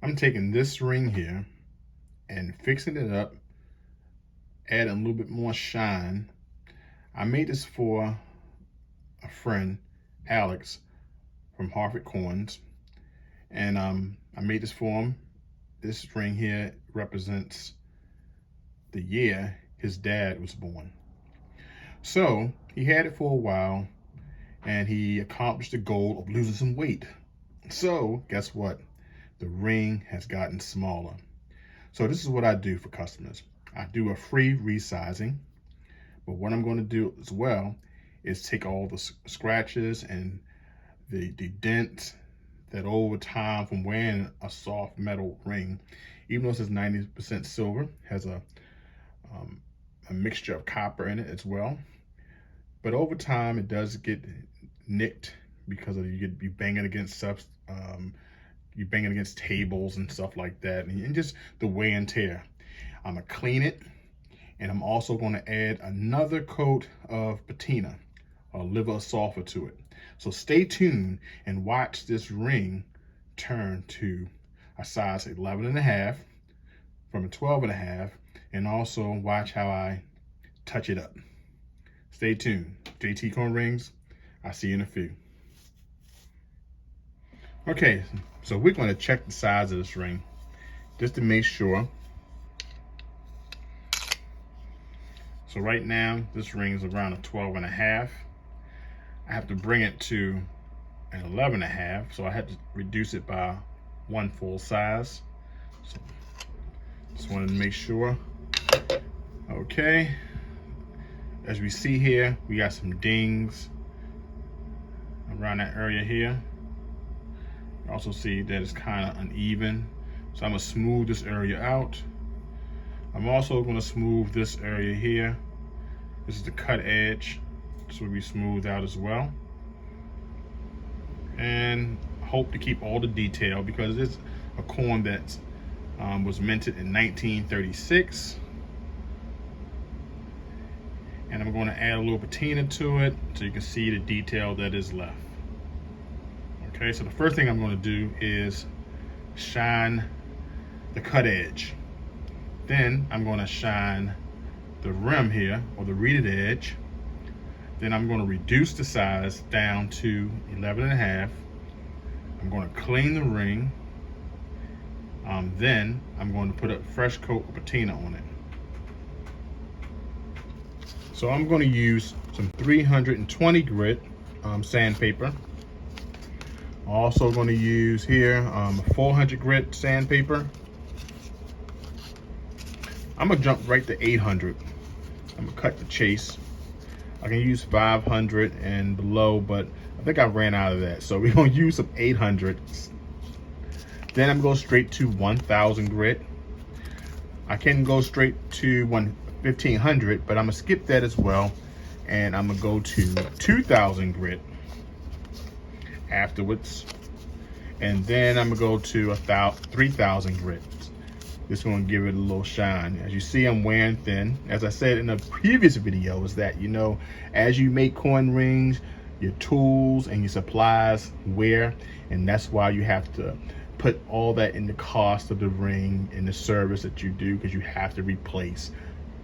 I'm taking this ring here and fixing it up, adding a little bit more shine. I made this for a friend, Alex, from Harvard Coins, and I made this for him. This ring here represents the year his dad was born. So he had it for a while, and he accomplished the goal of losing some weight. So guess what? The ring has gotten smaller. So this is what I do for customers. I do a free resizing, but what I'm going to do as well is take all the scratches and the dents that over time from wearing a soft metal ring, even though it says 90% silver, has a mixture of copper in it as well. But over time, it does get nicked because of you banging against stuff, you banging against tables and stuff like that, and just the wear and tear. I'm gonna clean it, and I'm also gonna add another coat of patina or liver sulfur to it. So stay tuned and watch this ring turn to a size 11.5 from a 12.5, and also watch how I touch it up. Stay tuned. JT Coin Rings, I'll see you in a few. Okay, so we're going to check the size of this ring just to make sure. So right now, this ring is around a 12.5. I have to bring it to an 11.5, so I had to reduce it by 1 full size. So just wanted to make sure. Okay, as we see here, we got some dings around that area here. You also see that it's kind of uneven, so I'm gonna smooth this area out. I'm also gonna smooth this area here. This is the cut edge. This will be smoothed out as well. And hope to keep all the detail because it's a coin that was minted in 1936. And I'm going to add a little patina to it so you can see the detail that is left. Okay, so the first thing I'm going to do is shine the cut edge. Then I'm going to shine the rim here, or the reeded edge. Then I'm going to reduce the size down to 11.5. I'm going to clean the ring. Then I'm going to put a fresh coat of patina on it. So I'm going to use some 320 grit sandpaper. I'm also going to use here 400 grit sandpaper. I'm going to jump right to 800. I'm going to cut the chase. I can use 500 and below, but I think I ran out of that. So we're going to use some 800. Then I'm going straight to 1000 grit. I can go straight to 1500, but I'm gonna skip that as well, and I'm gonna go to 2000 grit afterwards, and then I'm gonna go to 3000 grit. This is gonna give it a little shine. As you see, I'm wearing thin. As I said in a previous video, is that, you know, as you make coin rings, your tools and your supplies wear, and that's why you have to put all that in the cost of the ring and the service that you do, because you have to replace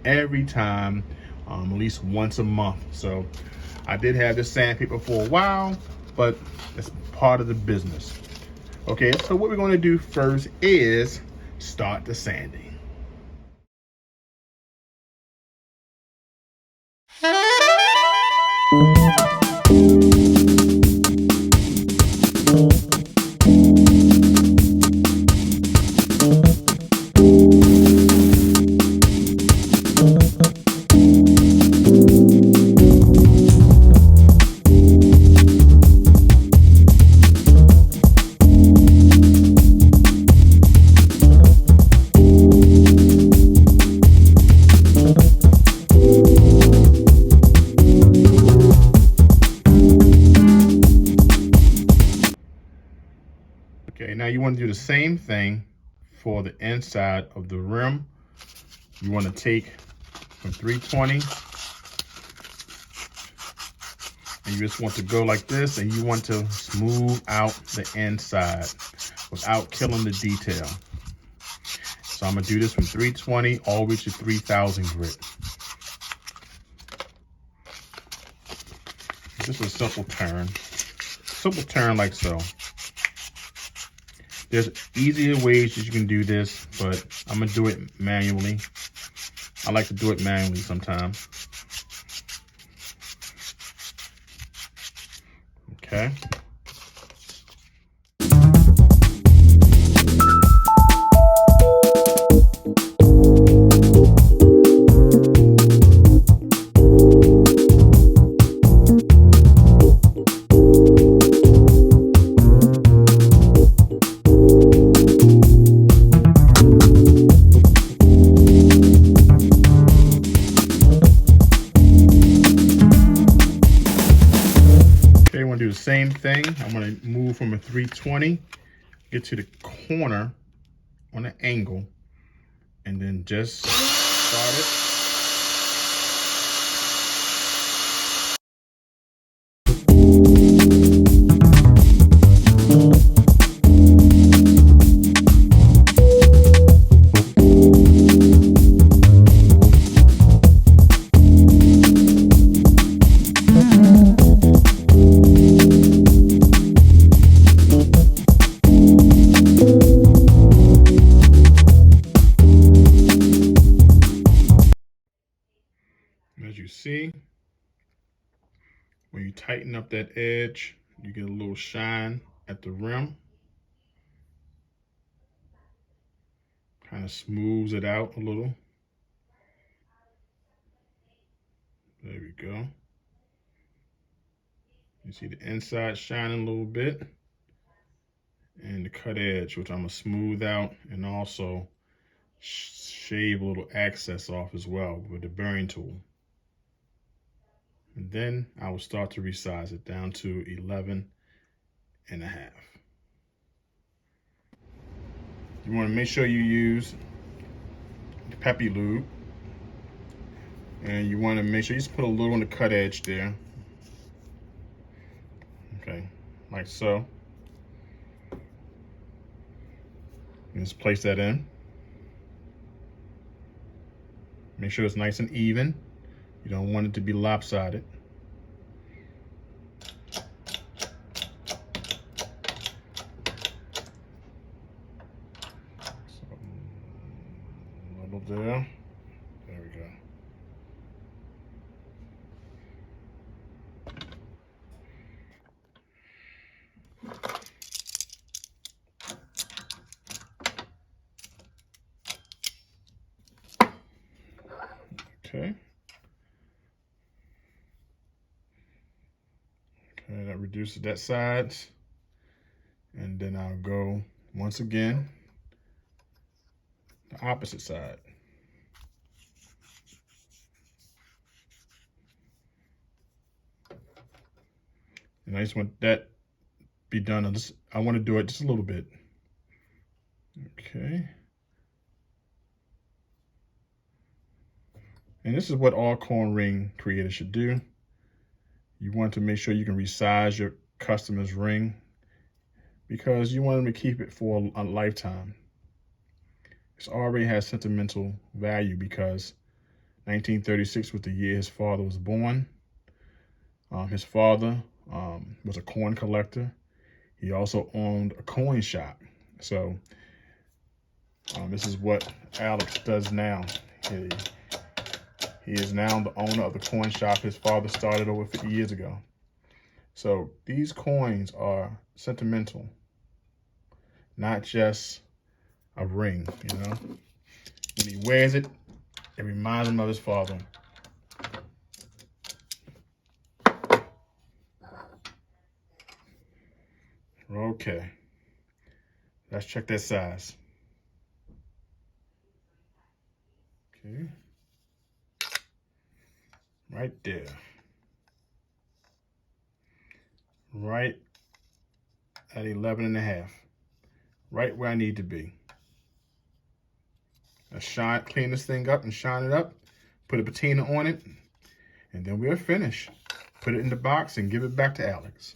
every time, at least once a month. So I did have this sandpaper for a while, but it's part of the business. Okay, so what we're going to do first is start the sanding. Okay, now you want to do the same thing for the inside of the rim. You want to take from 320 and you just want to go like this, and you want to smooth out the inside without killing the detail. So I'm gonna do this from 320 all the way to 3000 grit. Just a simple turn like so. There's easier ways that you can do this, but I'm gonna do it manually. I like to do it manually sometimes. Okay. Okay, I'm gonna do the same thing. I'm gonna move from a 320, get to the corner on an angle, and then just start it. As you see, when you tighten up that edge, you get a little shine at the rim. Kind of smooths it out a little. There we go. You see the inside shining a little bit, and the cut edge, which I'm gonna smooth out and also shave a little excess off as well with the burring tool. And then I will start to resize it down to 11 and a half. You want to make sure you use the peppy lube, and you want to make sure you just put a little on the cut edge there. Okay, like so. And just place that in. Make sure it's nice and even. You don't want it to be lopsided. So, a little there. There we go. Okay. Okay, that reduces that sides. And then I'll go once again the opposite side. And I just want that be done. I want to do it just a little bit. Okay. And this is what all coin ring creators should do. You want to make sure you can resize your customer's ring because you want them to keep it for a lifetime. It already has sentimental value because 1936 was the year his father was born. His father was a coin collector. He also owned a coin shop. So this is what Alex does now. He is now the owner of the coin shop his father started over 50 years ago. So these coins are sentimental, not just a ring, you know. When he wears it, it reminds him of his father. Okay, let's check that size. Okay, right there. Right at 11 and a half. Right where I need to be. Let's clean this thing up and shine it up. Put a patina on it, and then we're finished. put it in the box, and give it back to Alex.